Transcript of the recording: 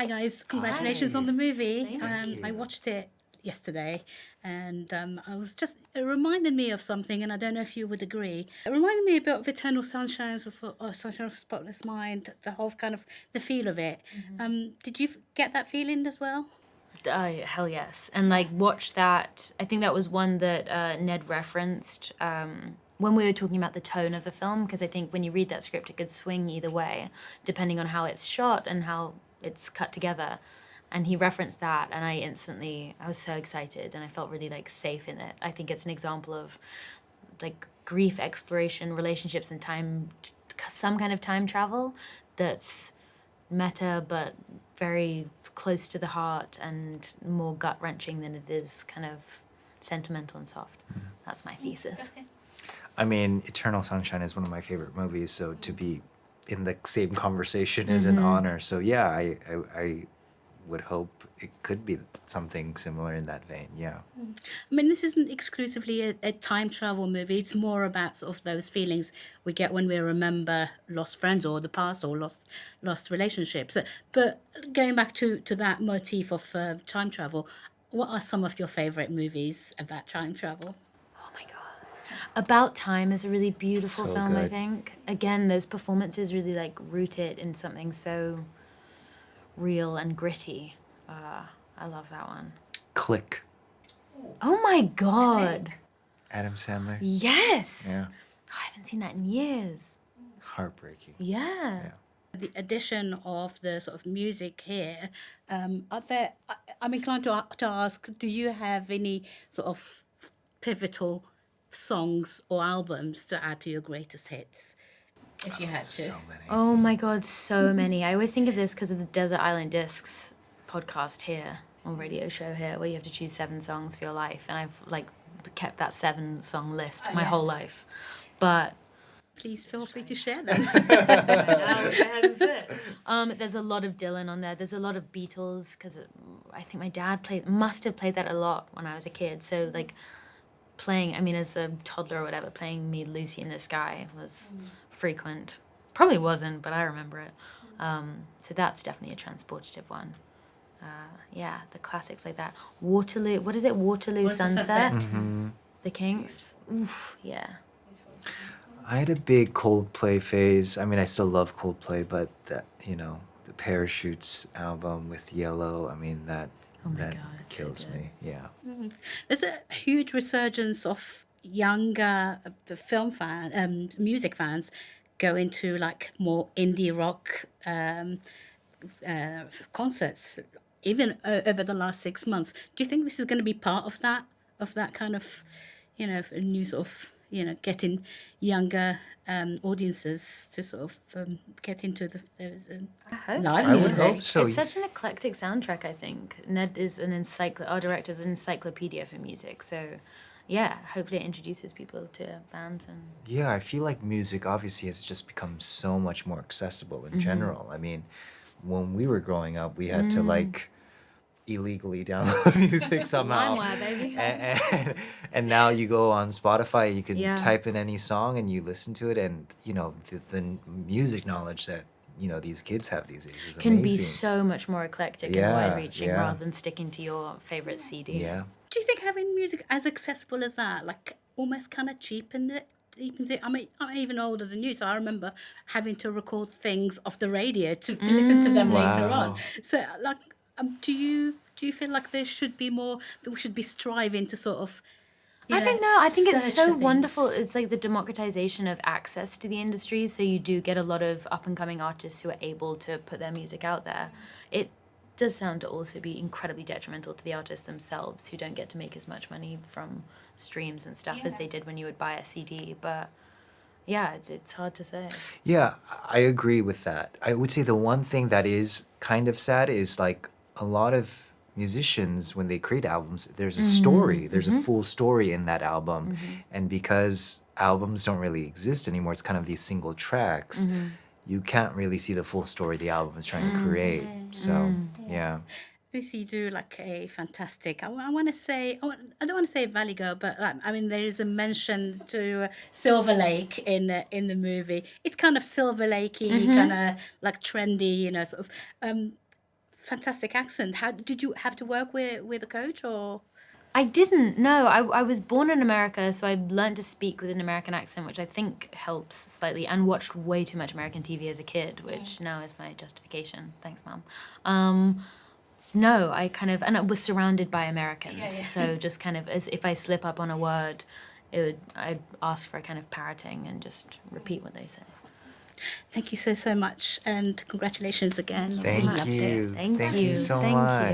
Hi guys, congratulations on the movie. Thank you. I watched it yesterday, and it reminded me of something, and I don't know if you would agree. It reminded me a bit of Eternal Sunshine of Spotless Mind, the whole kind of the feel of it. Did you get that feeling as well? Hell yes. And like watch that. I think that was one that Ned referenced when we were talking about the tone of the film, because I think when you read that script, it could swing either way, depending on how it's shot and how it's cut together. And he referenced that, and I was so excited, and I felt really like safe in it. I think it's an example of like grief exploration, relationships, and some kind of time travel that's meta but very close to the heart and more gut-wrenching than it is kind of sentimental and soft. That's my thesis. I mean, Eternal Sunshine is one of my favorite movies, so to be in the same conversation is an honor. So yeah, I would hope it could be something similar in that vein. Yeah. I mean, this isn't exclusively a time travel movie. It's more about sort of those feelings we get when we remember lost friends or the past or lost relationships. But going back to that motif of time travel, what are some of your favourite movies about time travel? Oh my god. About Time is a really beautiful So film, I good. think. Again, those performances really like root it in something so real and gritty. I love that one. Click. Oh my god. Adam Sandler. Yes. Yeah. I haven't seen that in years. Heartbreaking. Yeah. The addition of the sort of music here, I'm inclined to ask, do you have any sort of pivotal songs or albums to add to your greatest hits, if you had to? So many. Oh my god, so many. I always think of this because of the Desert Island Discs podcast here, or radio show here, where you have to choose 7 songs for your life. And I've like kept that 7-song list my whole life. But Please feel free to share them. there's a lot of Dylan on there. There's a lot of Beatles, because I think my dad must have played that a lot when I was a kid. So like as a toddler or whatever, playing me Lucy in the Sky was frequent. Probably wasn't, but I remember it. So that's definitely a transportative one. The classics like that. Waterloo, what is it? Waterloo Sunset? The Kinks. Oof, yeah. I had a big Coldplay phase. I mean, I still love Coldplay, but that, the Parachutes album with Yellow, I mean, that God, it's so kills good. me. Yeah. There's a huge resurgence of younger music fans going to like more indie rock concerts, even over the last 6 months. Do you think this is going to be part of that kind of, a new sort of, getting younger audiences to sort of get into those I hope live so. I would music? hope so. It's such an eclectic soundtrack, I think. Ned is our director's an encyclopedia for music. So, yeah, hopefully it introduces people to bands and... Yeah, I feel like music obviously has just become so much more accessible in general. I mean, when we were growing up, we had to like illegally download music somehow. LimeWire, baby. And now you go on Spotify, you can Yeah. type in any song and you listen to it, and the music knowledge that these kids have these days is Can be amazing. so much more eclectic Yeah, and wide-reaching yeah. rather than sticking to your favorite CD. Yeah. Do you think having music as accessible as that, like, almost kind of cheapens it? I mean, I'm even older than you, so I remember having to record things off the radio to listen to them later on. Wow. So, like, do you feel like there should be more? That we should be striving to sort of. I don't know. I think it's search so for wonderful. things? It's like the democratization of access to the industry. So you do get a lot of up-and-coming artists who are able to put their music out there. It does sound to also be incredibly detrimental to the artists themselves, who don't get to make as much money from streams and stuff as they did when you would buy a CD. But yeah, it's hard to say. Yeah, I agree with that. I would say the one thing that is kind of sad is like a lot of musicians, when they create albums, there's a story, there's a full story in that album. And because albums don't really exist anymore, it's kind of these single tracks, you can't really see the full story the album is trying to create. So, yeah. Lucy, you do like a fantastic. I want to say. I don't want to say Valley Girl, but I mean, there is a mention to Silver Lake in the movie. It's kind of Silver Lakey, kind of like trendy, sort of. fantastic accent. How did you have to work with a coach or? I didn't. No, I was born in America, so I learned to speak with an American accent, which I think helps slightly, and watched way too much American TV as a kid, which now is my justification. Thanks, Mom. No, and I was surrounded by Americans, so just kind of, as if I slip up on a word, I'd ask for a kind of parroting and just repeat what they say. Thank you so much, and congratulations again. Thank Loved it. you. Thank Thank you. you so Thank much. you.